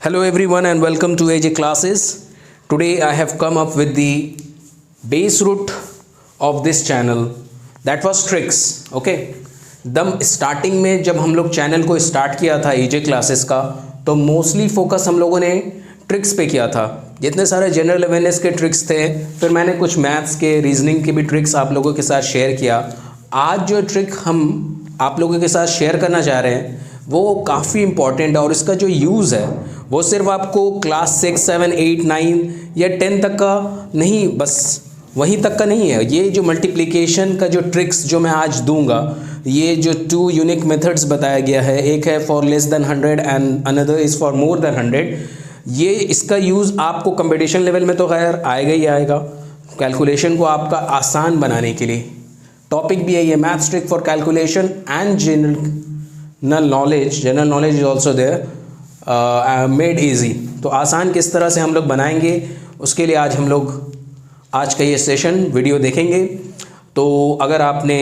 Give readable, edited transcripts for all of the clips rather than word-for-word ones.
Hello everyone and welcome to AJ Classes. Today I have come up with the base root of this channel that was tricks. Okay. दम starting में जब हम लोग channel को start किया था AJ Classes का तो मोस्टली फोकस हम लोगों ने ट्रिक्स पे किया था। जितने सारे जनरल अवेयरनेस के ट्रिक्स थे, फिर मैंने कुछ मैथ्स के रीजनिंग के भी ट्रिक्स आप लोगों के साथ शेयर किया। आज जो ट्रिक हम आप लोगों के साथ शेयर करना चाह रहे हैं वो काफ़ी इंपॉर्टेंट है और इसका जो यूज़ है वो सिर्फ आपको क्लास 6, 7, 8, 9 या 10 तक का नहीं, बस वहीं तक का नहीं है। ये जो मल्टीप्लिकेशन का जो ट्रिक्स जो मैं आज दूंगा, ये जो 2 यूनिक मेथड्स बताया गया है, एक है for less than 100 and another is for more than 100। ये इसका यूज़ आपको कंपटीशन लेवल में तो खैर आएगा ही आएगा, कैलकुलेशन को आपका आसान बनाने के लिए। टॉपिक भी है ये maths trick for calculation and general knowledge is also there made easy. तो आसान किस तरह से हम लोग बनाएंगे उसके लिए आज हम लोग आज का ये सेशन वीडियो देखेंगे। तो अगर आपने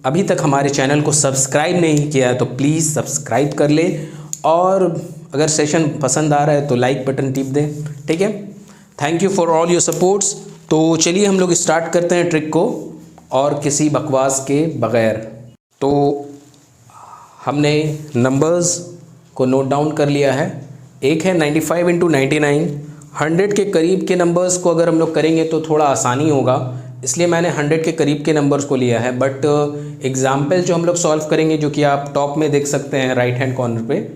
अभी तक हमारे चैनल को सब्सक्राइब नहीं किया है तो प्लीज़ सब्सक्राइब कर ले और अगर सेशन पसंद आ रहा है तो लाइक बटन टिप दें, ठीक है। Thank you for all your supports. तो चलिए हम लोग स्टार्ट करते हैं ट्रिक को और किसी बकवास के बगैर। तो हमने नंबर्स को नोट डाउन कर लिया है। एक है 95 × 99। 100 के करीब के नंबर्स को अगर हम लोग करेंगे तो थोड़ा आसानी होगा, इसलिए मैंने 100 के करीब के नंबर्स को लिया है। बट एग्जाम्पल जो हम लोग सॉल्व करेंगे, जो कि आप टॉप में देख सकते हैं राइट हैंड कॉर्नर पे,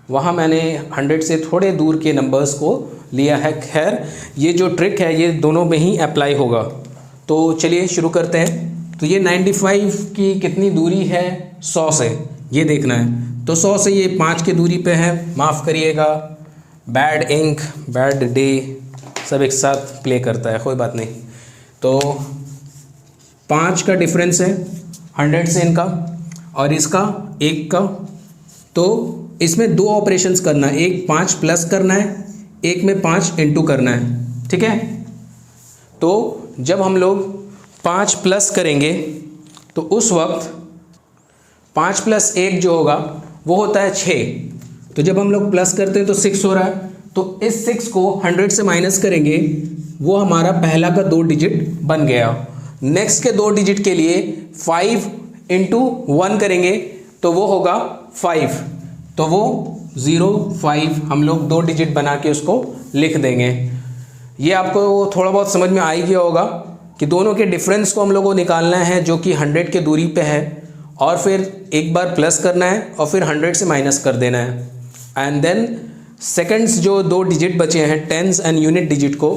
वहाँ मैंने 100 से थोड़े दूर के नंबर्स को लिया है। खैर ये जो ट्रिक है ये दोनों में ही अप्लाई होगा। तो चलिए शुरू करते हैं। तो ये 95 की कितनी दूरी है 100 से, ये देखना है। तो 100 से ये 5 की दूरी पे है, माफ़ करिएगा, बैड इंक बैड डे सब एक साथ प्ले करता है, कोई बात नहीं। तो 5 का डिफरेंस है 100 से इनका और इसका 1 का। तो इसमें 2 ऑपरेशंस करना है, एक 5 प्लस करना है, एक में 5 इंटू करना है, ठीक है। तो जब हम लोग 5 प्लस करेंगे तो उस वक्त 5 + 1 जो होगा वो होता है 6। तो जब हम लोग प्लस करते हैं तो 6 हो रहा है। तो इस 6 को 100 से माइनस करेंगे, वो हमारा पहला का 2 डिजिट बन गया। नेक्स्ट के 2 डिजिट के लिए 5 × 1 करेंगे तो वो होगा 5। तो वो 0, 5 हम लोग 2 डिजिट बना के उसको लिख देंगे। ये आपको थोड़ा बहुत समझ में आ ही गया होगा कि दोनों के डिफरेंस को हम लोग को निकालना है जो कि 100 के दूरी पे है, और फिर एक बार प्लस करना है और फिर 100 से माइनस कर देना है। एंड देन सेकंड्स जो 2 डिजिट बचे हैं, टेंस एंड यूनिट डिजिट को,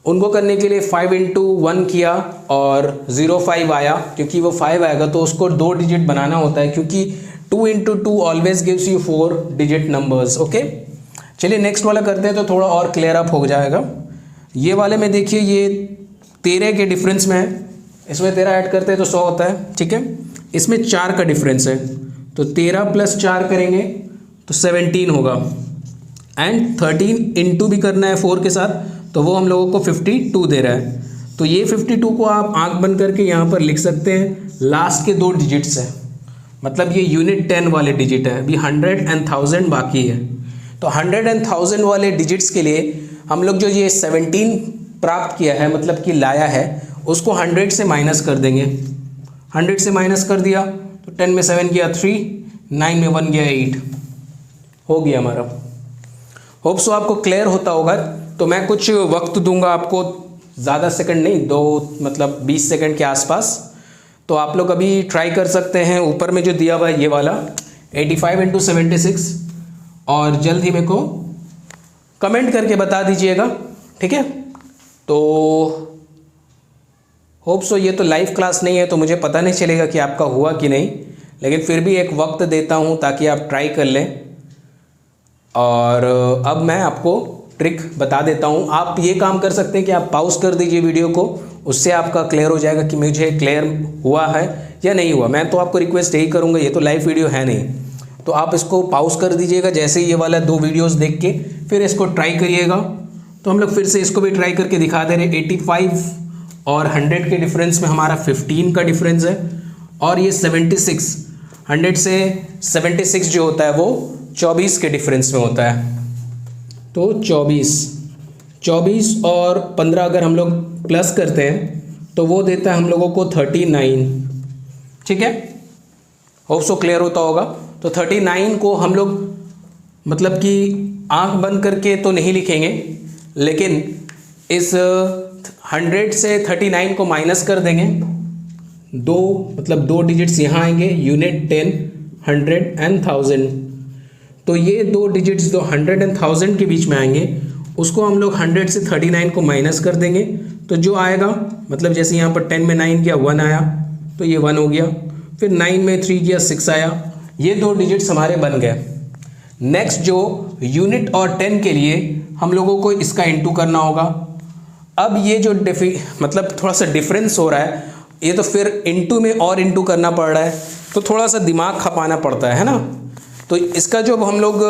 उनको करने के लिए 5 × 1 किया और 05 आया। क्योंकि वो 5 आएगा तो उसको 2 डिजिट बनाना होता है, क्योंकि 2 × 2 always gives you 4 digit numbers. Okay, चलिए नेक्स्ट वाला करते हैं तो थोड़ा और क्लियर अप हो जाएगा। ये वाले में देखिए ये 13 के डिफरेंस में है, इसमें 13 ऐड करते हैं तो 100 होता है, ठीक है। इसमें 4 का डिफरेंस है तो 13 + 4 करेंगे तो 17 होगा। एंड 13 इंटू भी करना है 4 के साथ, तो वो हम लोगों को 52 दे रहा है। तो ये 52 को आप आंख बंद करके यहाँ पर लिख सकते हैं। लास्ट के 2 डिजिट्स है, मतलब ये यूनिट 10 वाले डिजिट है। अभी 100 and 1000 बाकी है। तो 100 and 1000 वाले डिजिट्स के लिए हम लोग जो ये 17 प्राप्त किया है, मतलब कि लाया है, उसको 100 से माइनस कर देंगे। 100 से माइनस कर दिया तो 10 में 7 गया 3, 9 में 1 गया 8, हो गया हमारा। होप सो आपको क्लियर होता होगा। तो मैं कुछ वक्त दूंगा आपको, ज़्यादा सेकंड नहीं, 2 मतलब 20 सेकंड के आसपास। तो आप लोग अभी ट्राई कर सकते हैं। ऊपर में जो दिया हुआ है ये वाला 85 × 76, और जल्द ही मेरे को कमेंट करके बता दीजिएगा, ठीक है। तो होप सो ये तो लाइव क्लास नहीं है तो मुझे पता नहीं चलेगा कि आपका हुआ कि नहीं, लेकिन फिर भी एक वक्त देता हूँ ताकि आप ट्राई कर लें। और अब मैं आपको ट्रिक बता देता हूँ। आप ये काम कर सकते हैं कि आप पॉज कर दीजिए वीडियो को, उससे आपका क्लियर हो जाएगा कि मुझे क्लियर हुआ है या नहीं हुआ। मैं तो आपको रिक्वेस्ट यही करूँगा, ये तो लाइव वीडियो है नहीं, तो आप इसको पॉज कर दीजिएगा जैसे ये वाला 2 वीडियोज़ देख के, फिर इसको ट्राई करिएगा। तो हम लोग फिर से इसको भी ट्राई करके दिखा दे रहे। 85 और 100 के डिफरेंस में हमारा 15 का डिफरेंस है, और ये 76, 100 से 76 जो होता है वो 24 के डिफरेंस में होता है। तो 24 और 15 अगर हम लोग प्लस करते हैं तो वो देता है हम लोगों को 39। ठीक है, होप सो क्लियर होता होगा। तो 39 को हम लोग मतलब कि आंख बंद करके तो नहीं लिखेंगे, लेकिन इस 100 से 39 को माइनस कर देंगे। दो डिजिट्स यहाँ आएंगे, यूनिट, 10, 100 एंड 1000। तो ये 2 डिजिट्स जो 100 एंड 1000 के बीच में आएंगे उसको हम लोग 100 से 39 को माइनस कर देंगे। तो जो आएगा मतलब जैसे यहाँ पर 10 में 9 गया 1 आया तो ये 1 हो गया, फिर 9 में 3 गया 6 आया, ये 2 डिजिट्स हमारे बन गए। नेक्स्ट जो यूनिट और 10 के लिए हम लोगों को इसका इंटू करना होगा। अब ये जो मतलब थोड़ा सा डिफरेंस हो रहा है, ये तो फिर इंटू में और इंटू करना पड़ रहा है, तो थोड़ा सा दिमाग खपाना पड़ता है ना। तो इसका जो हम लोग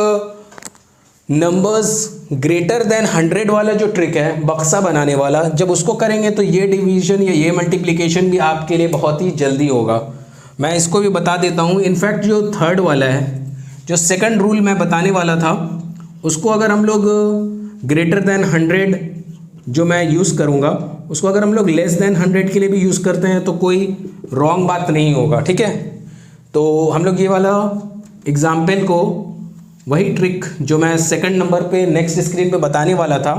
नंबर्स ग्रेटर देन 100 वाला जो ट्रिक है बक्सा बनाने वाला, जब उसको करेंगे तो ये डिवीजन या ये मल्टीप्लिकेशन भी आपके लिए बहुत ही जल्दी होगा। मैं इसको भी बता देता हूँ। इनफैक्ट जो थर्ड वाला है, जो सेकंड रूल मैं बताने वाला था, उसको अगर हम लोग ग्रेटर देन 100 जो मैं यूज़ करूँगा उसको अगर हम लोग लेस देन 100 के लिए भी यूज़ करते हैं तो कोई रॉन्ग बात नहीं होगा। ठीक है, तो हम लोग ये वाला एग्जाम्पल को, वही ट्रिक जो मैं सेकंड नंबर पे नेक्स्ट स्क्रीन पे बताने वाला था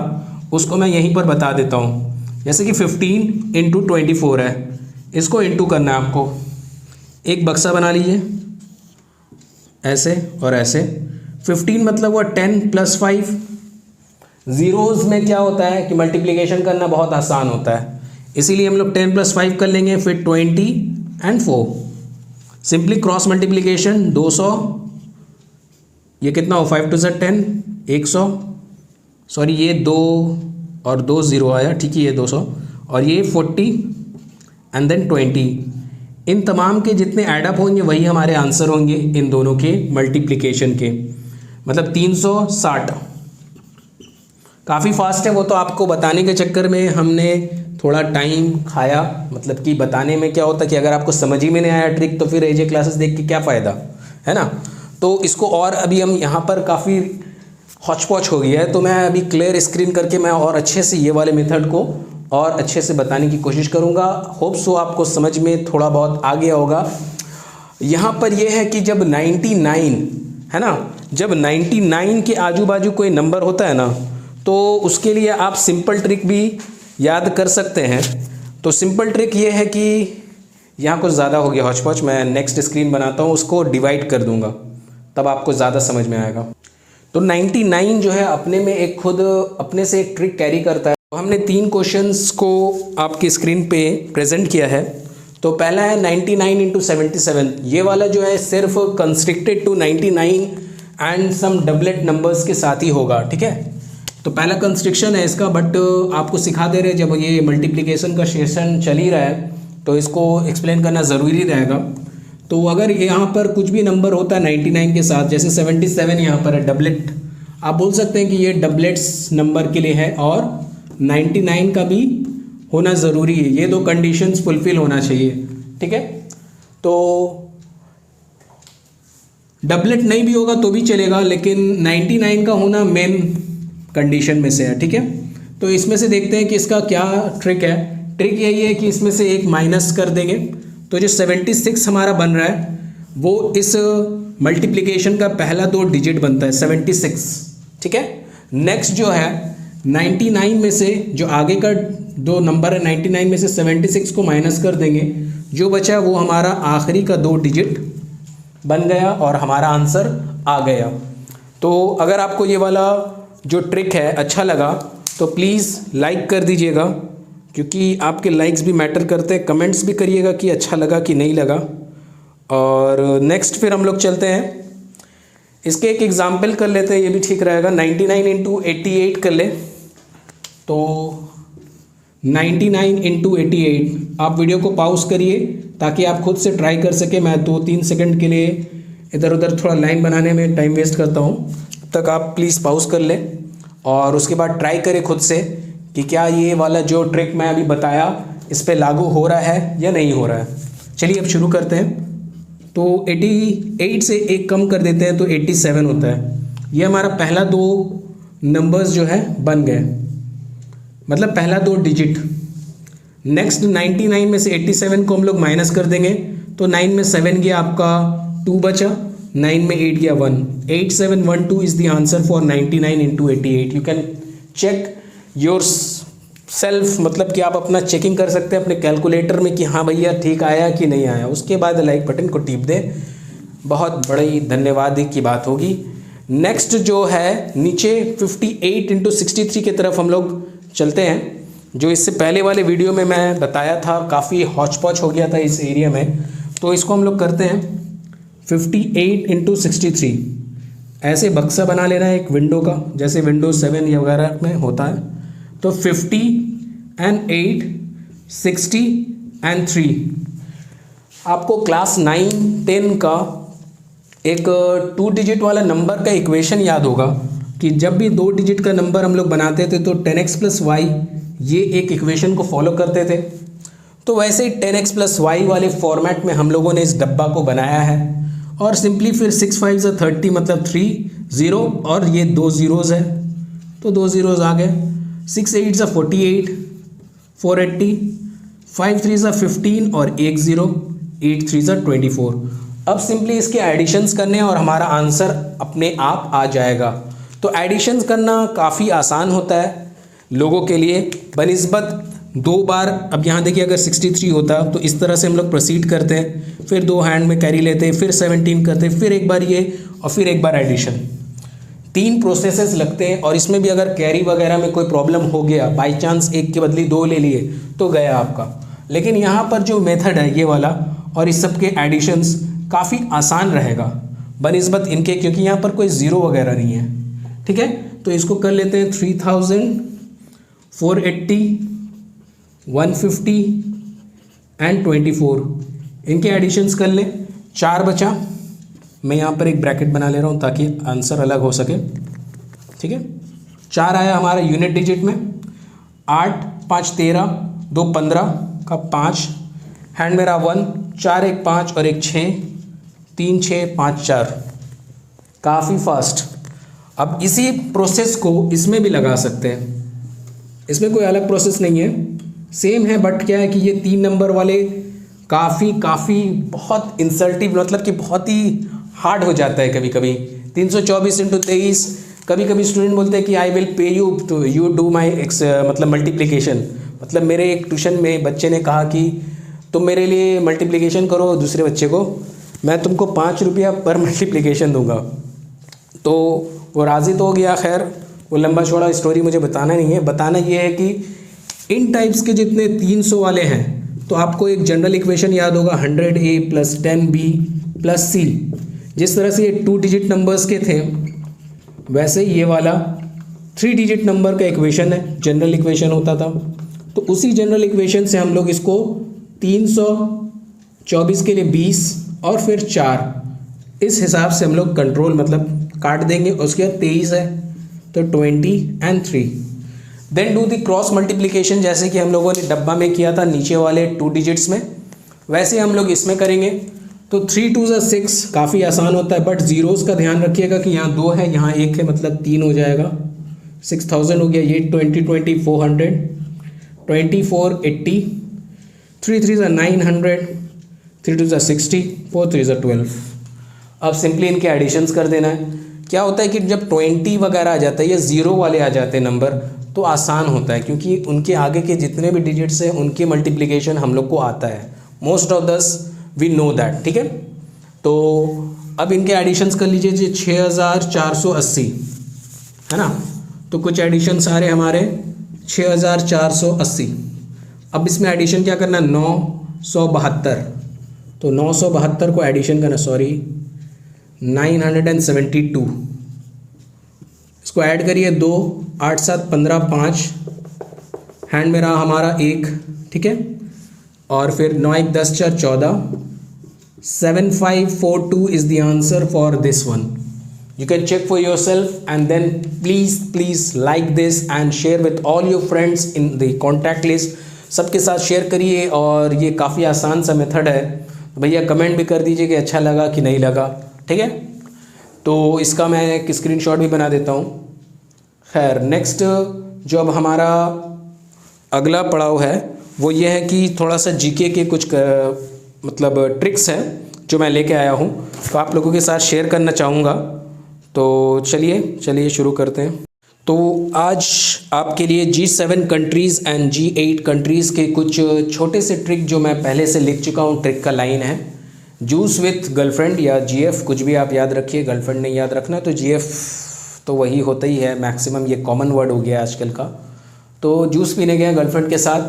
उसको मैं यहीं पर बता देता हूँ। जैसे कि 15 इंटू 24 है, इसको इंटू करना है आपको। एक बक्सा बना लीजिए ऐसे और ऐसे। 15 मतलब वो 10 + 5। ज़ीरोज़ में क्या होता है कि मल्टीप्लिकेशन करना बहुत आसान होता है, इसीलिए हम लोग 10 + 5 कर लेंगे, फिर 20 एंड 4। सिंपली क्रॉस मल्टीप्लिकेशन 200, ये कितना हो 5 × 2 = 10, 100, सॉरी ये 2 और 2 0 आया, ठीक है, ये 200 और ये 40 एंड देन 20। इन तमाम के जितने ऐडअप होंगे वही हमारे आंसर होंगे इन दोनों के मल्टीप्लिकेशन के, मतलब 360। काफ़ी फास्ट है वो, तो आपको बताने के चक्कर में हमने थोड़ा टाइम खाया। मतलब कि बताने में क्या होता है कि अगर आपको समझ ही में नहीं आया ट्रिक तो फिर एजे क्लासेस देख के क्या फ़ायदा है ना। तो इसको और अभी हम यहाँ पर काफ़ी हौच-पौच हो गया है, तो मैं अभी क्लियर स्क्रीन करके मैं और अच्छे से ये वाले मेथड को और अच्छे से बताने की कोशिश करूँगा। होप सो आपको समझ में थोड़ा बहुत आ गया होगा। यहाँ पर यह है कि जब 99 है ना, जब 99 के आजू बाजू कोई नंबर होता है ना, तो उसके लिए आप सिंपल ट्रिक भी याद कर सकते हैं। तो सिंपल ट्रिक ये है कि यहाँ कुछ ज़्यादा हो गया हौच-पौच, मैं नेक्स्ट स्क्रीन बनाता हूँ, उसको डिवाइड कर दूँगा, तब आपको ज़्यादा समझ में आएगा। तो 99 जो है अपने में एक खुद अपने से एक ट्रिक कैरी करता है। तो हमने 3 क्वेश्चंस को आपकी स्क्रीन पे प्रेजेंट किया है। तो पहला है 99 × 77। ये वाला जो है सिर्फ constricted to 99 and some doublet numbers के साथ ही होगा। ठीक है, तो पहला कंस्ट्रिक्शन है इसका, बट आपको सिखा दे रहे जब ये मल्टीप्लिकेशन का सेशन चल ही रहा है तो इसको एक्सप्लेन करना ज़रूरी रहेगा। तो अगर यहाँ पर कुछ भी नंबर होता है 99 के साथ, जैसे 77 यहाँ पर है डबलेट, आप बोल सकते हैं कि ये डबलेट्स नंबर के लिए है और 99 का भी होना ज़रूरी है। ये 2 कंडीशंस फुलफिल होना चाहिए। ठीक है, तो डबलेट नहीं भी होगा तो भी चलेगा, लेकिन 99 का होना मेन कंडीशन में से है। ठीक है, तो इसमें से देखते हैं कि इसका क्या ट्रिक है। ट्रिक यही है कि इसमें से एक माइनस कर देंगे, तो जो 76 हमारा बन रहा है वो इस मल्टीप्लिकेशन का पहला 2 डिजिट बनता है 76। ठीक है, नेक्स्ट जो है 99 में से जो आगे का 2 नंबर है 99 में से 76 को माइनस कर देंगे, जो बचा वो हमारा आखिरी का 2 डिजिट बन गया और हमारा आंसर आ गया। तो अगर आपको ये वाला जो ट्रिक है अच्छा लगा तो प्लीज़ लाइक कर दीजिएगा, क्योंकि आपके लाइक्स भी मैटर करते हैं। कमेंट्स भी करिएगा कि अच्छा लगा कि नहीं लगा। और नेक्स्ट फिर हम लोग चलते हैं, इसके एक एग्जाम्पल कर लेते हैं, ये भी ठीक रहेगा। 99 × 88 कर ले। तो 99 × 88, आप वीडियो को पॉज करिए ताकि आप खुद से ट्राई कर सके। मैं 2-3 सेकंड के लिए इधर उधर थोड़ा लाइन बनाने में टाइम वेस्ट करता हूँ, तक आप प्लीज़ पॉज कर लें और उसके बाद ट्राई करें खुद से कि क्या ये वाला जो ट्रिक मैं अभी बताया इस पे लागू हो रहा है या नहीं हो रहा है। चलिए अब शुरू करते हैं। तो 88 से एक कम कर देते हैं तो 87 होता है। ये हमारा पहला 2 नंबर्स जो है बन गए, मतलब पहला 2 डिजिट। नेक्स्ट 99 में से 87 को हम लोग माइनस कर देंगे, तो 9 में 7 गया आपका, 2 बचा, 9 में 8 गया 1, 8712 is the answer for 99 into 88। You can check yourself, मतलब कि आप अपना चेकिंग कर सकते हैं अपने कैलकुलेटर में कि हाँ भैया ठीक आया कि नहीं आया। उसके बाद लाइक बटन को टीप दें, बहुत बड़ी धन्यवाद की बात होगी। नेक्स्ट जो है नीचे 58 इंटू 63 की तरफ हम लोग चलते हैं, जो इससे पहले वाले वीडियो में मैं बताया था, काफ़ी हौच पौच हो गया था इस एरिया में। तो इसको हम लोग करते हैं 58 इंटू 63। ऐसे बक्सा बना लेना है एक विंडो का, जैसे विंडोज 7 या वगैरह में होता है। तो 50 and 8, 60 and 3। आपको क्लास 9, 10 का एक 2 डिजिट वाला नंबर का इक्वेशन याद होगा कि जब भी 2 डिजिट का नंबर हम लोग बनाते थे तो 10x + y ये एक इक्वेशन को फॉलो करते थे। तो वैसे ही 10x + y वाले फॉर्मेट में हम लोगों ने इस डब्बा को बनाया है, और सिंपली फिर 6 5 ज़ा 30 मतलब 3 0 और ये 2 ज़ीरोज़ है, तो 2 ज़ीरोज़ आ गए। 6 8 ज़ा 48, 480, 5 3 ज़ा 15 और 1 0, 8 3 ज़ा 24। अब सिंपली इसके एडिशंस करने हैं और हमारा आंसर अपने आप आ जाएगा। तो एडिशंस करना काफ़ी आसान होता है लोगों के लिए बनिस्बत 2 बार। अब यहाँ देखिए अगर 63 होता तो इस तरह से हम लोग प्रोसीड करते हैं, फिर 2 हैंड में कैरी लेते हैं, फिर 17 करते हैं, फिर एक बार ये और फिर एक बार एडिशन। 3 प्रोसेसेस लगते हैं, और इसमें भी अगर कैरी वगैरह में कोई प्रॉब्लम हो गया, बाई चांस 1 के बदले 2 ले लिए तो गया आपका। लेकिन यहाँ पर जो मेथड है ये वाला और इस सब के एडिशंस काफ़ी आसान रहेगा बनिस्बत इनके, क्योंकि यहाँ पर कोई ज़ीरो वगैरह नहीं है। ठीक है, तो इसको कर लेते हैं 3000, 480, 150 एंड 24। इनके एडिशंस कर लें। 4 बचा, मैं यहाँ पर एक ब्रैकेट बना ले रहा हूँ ताकि आंसर अलग हो सके। ठीक है, 4 आया हमारा यूनिट डिजिट में। 8 5 13, 2 15 का 5, हैंड मेरा 1, 4 1 5 और 1 6, 3 6 5 4। काफ़ी फास्ट। अब इसी प्रोसेस को इसमें भी लगा सकते हैं, इसमें कोई अलग प्रोसेस नहीं है, सेम है, बट क्या है कि ये 3 नंबर वाले काफ़ी बहुत इंसल्टिव, मतलब कि बहुत ही हार्ड हो जाता है कभी कभी। 324 इंटू 23, कभी कभी स्टूडेंट बोलते हैं कि आई विल पे यू, तो यू डू माई मतलब मल्टीप्लिकेशन। मतलब मेरे एक ट्यूशन में बच्चे ने कहा कि तुम मेरे लिए मल्टीप्लिकेशन करो दूसरे बच्चे को, मैं तुमको 5 रुपया पर मल्टीप्लिकेशन दूंगा। तो वो राज़ी तो हो गया। खैर वो लंबा चौड़ा स्टोरी मुझे बताना नहीं है, बताना ये है कि इन टाइप्स के जितने 300 वाले हैं तो आपको एक जनरल इक्वेशन याद होगा 100a + 10b + c। जिस तरह से ये 2 डिजिट नंबर्स के थे वैसे ये वाला 3 डिजिट नंबर का इक्वेशन है, जनरल इक्वेशन होता था। तो उसी जनरल इक्वेशन से हम लोग इसको 324 के लिए 20 और फिर 4, इस हिसाब से हम लोग कंट्रोल मतलब काट देंगे। उसके बाद 23 है तो 20 and 3। Then do the cross multiplication, जैसे कि हम लोगों ने डब्बा में किया था नीचे वाले 2 डिजिट्स में, वैसे हम लोग इसमें करेंगे। तो 3 2 = 6, काफ़ी आसान होता है, बट ज़ीरोज़ का ध्यान रखिएगा कि यहाँ 2 है यहाँ 1 है, मतलब 3 हो जाएगा। 6000 हो गया, ये 20 20 400, 24 80, 3 3 = 900, 3 2 = 60, 4 3 = 12। अब सिंपली इनके एडिशंस कर देना है। क्या होता है कि जब 20 वगैरह आ जाता है या ज़ीरो वाले आ जाते हैं नंबर तो आसान होता है, क्योंकि उनके आगे के जितने भी डिजिट्स हैं उनके मल्टीप्लिकेशन हम लोग को आता है। मोस्ट ऑफ दस वी नो दैट। ठीक है, तो अब इनके एडिशंस कर लीजिए जी। 6480 है ना, तो कुछ एडिशंस आ रहे हमारे 6480। अब इसमें एडिशन क्या करना, 972, तो 972 को एडिशन करना, 972, इसको ऐड करिए 2 8 7 15 5, हैंड में रहा हमारा 1। ठीक है, और फिर 9 1 10 4 14, 7542 is the answer for this one. You can check for yourself and then please like this and share with all your friends in the contact list. सबके साथ शेयर करिए, और ये काफ़ी आसान सा मेथड है। तो भैया कमेंट भी कर दीजिए कि अच्छा लगा कि नहीं लगा। ठीक है, तो इसका मैं एक स्क्रीनशॉट भी बना देता हूँ। खैर नेक्स्ट जो अब हमारा अगला पड़ाव है वो ये है कि थोड़ा सा जीके के कुछ मतलब ट्रिक्स हैं जो मैं लेके आया हूँ, तो आप लोगों के साथ शेयर करना चाहूँगा। तो चलिए शुरू करते हैं। तो आज आपके लिए G7 countries and G8 countries के कुछ छोटे से ट्रिक जो मैं पहले से लिख चुका हूँ। ट्रिक का लाइन है जूस विथ गर्लफ्रेंड या GF, कुछ भी आप याद रखिए, गर्लफ्रेंड नहीं याद रखना तो GF तो वही होता ही है मैक्सिमम, ये कॉमन वर्ड हो गया आजकल का। तो जूस पीने गए गर्लफ्रेंड के साथ,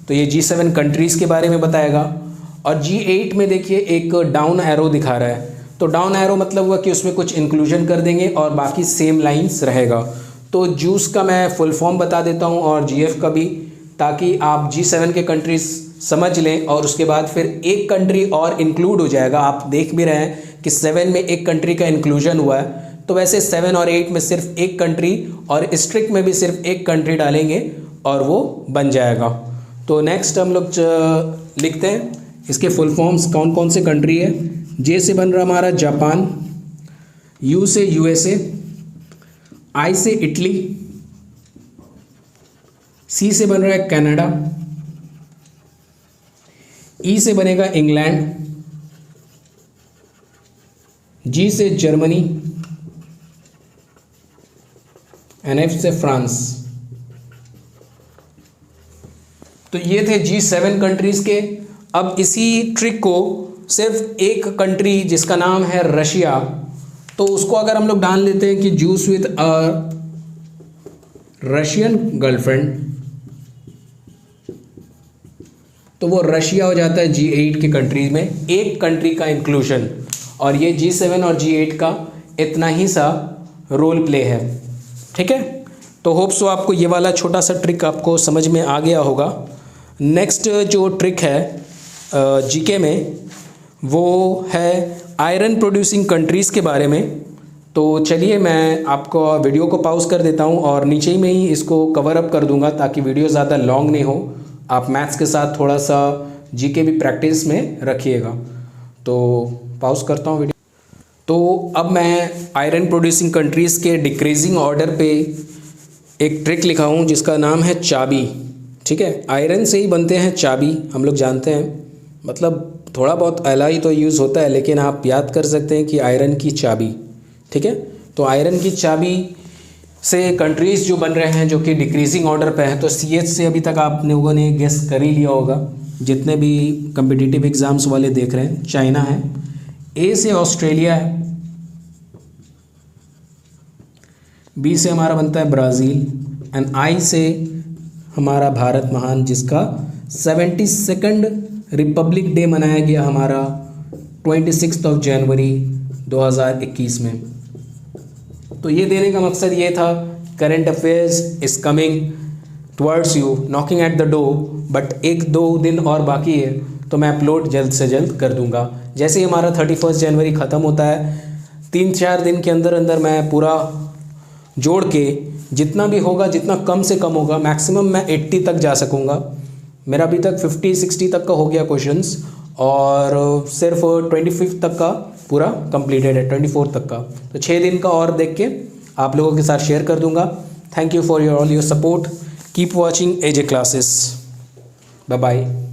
तो ये G7 कंट्रीज़ के बारे में बताएगा। और G8 में देखिए एक डाउन एरो दिखा रहा है, तो डाउन एरो मतलब हुआ कि उसमें कुछ इंक्लूजन कर देंगे और बाकी सेम लाइंस रहेगा। तो जूस का मैं फुल फॉर्म बता देता हूँ और GF का भी, ताकि आप G7 के कंट्रीज़ समझ लें और उसके बाद फिर एक कंट्री और इंक्लूड हो जाएगा। आप देख भी रहे हैं कि 7 में एक कंट्री का इंक्लूजन हुआ है, तो वैसे 7 और 8 में सिर्फ एक कंट्री और इस ट्रिक में भी सिर्फ एक कंट्री डालेंगे और वो बन जाएगा। तो नेक्स्ट हम लोग लिखते हैं इसके फुल फॉर्म्स कौन कौन से कंट्री है। जे से बन रहा हमारा जापान, यू से USA, आई से इटली, सी से बन रहा है कनाडा, ई से बनेगा इंग्लैंड, जी से जर्मनी एंड एफ से फ्रांस। तो ये थे G7 कंट्रीज़ के। अब इसी ट्रिक को सिर्फ एक कंट्री जिसका नाम है रशिया, तो उसको अगर हम लोग डाल लेते हैं कि juice with a Russian girlfriend, तो वो रशिया हो जाता है G8 के कंट्रीज में, एक कंट्री का इंक्लूजन। और ये G7 और G8 का इतना ही सा रोल प्ले है, ठीक है। तो होप सो आपको ये वाला छोटा सा ट्रिक आपको समझ में आ गया होगा। नेक्स्ट जो ट्रिक है जीके में वो है आयरन प्रोड्यूसिंग कंट्रीज़ के बारे में। तो चलिए मैं आपको वीडियो को पॉज कर देता हूँ और नीचे में ही इसको कवर अप कर दूंगा ताकि वीडियो ज़्यादा लॉन्ग नहीं हो। आप मैथ्स के साथ थोड़ा सा जीके भी प्रैक्टिस में रखिएगा। तो पॉज करता हूँ वीडियो। तो अब मैं आयरन प्रोड्यूसिंग कंट्रीज़ के डिक्रीजिंग ऑर्डर पे एक ट्रिक लिखा हूँ जिसका नाम है चाबी, ठीक है। आयरन से ही बनते हैं चाबी, हम लोग जानते हैं, मतलब थोड़ा बहुत एलॉय तो यूज़ होता है, लेकिन आप याद कर सकते हैं कि आयरन की चाबी, ठीक है। तो आयरन की चाबी से कंट्रीज़ जो बन रहे हैं जो कि डिक्रीजिंग ऑर्डर पे हैं, तो CH से अभी तक आप लोगों ने गेस कर ही लिया होगा, जितने भी कम्पिटिटिव एग्ज़ाम्स वाले देख रहे हैं। चाइना है, A से ऑस्ट्रेलिया है, B से हमारा बनता है ब्राज़ील एंड I से हमारा भारत महान, जिसका 72nd रिपब्लिक डे मनाया गया हमारा 26 जनवरी 2021 में। तो ये देने का मकसद ये था, current affairs is coming towards you, knocking at the door, but 1-2 दिन और बाकी है, तो मैं अपलोड जल्द से जल्द कर दूंगा। जैसे ही हमारा 31 जनवरी ख़त्म होता है, 3-4 दिन के अंदर अंदर मैं पूरा जोड़ के जितना भी होगा, जितना कम से कम होगा, मैक्सिमम मैं 80 तक जा सकूँगा। मेरा अभी तक 50-60 तक का हो गया क्वेश्चंस और सिर्फ 25 तक का पूरा कंप्लीटेड है, 24 तक का। तो 6 दिन का और देख के आप लोगों के साथ शेयर कर दूंगा। Thank you for all your support. Keep watching AJ classes. Bye bye.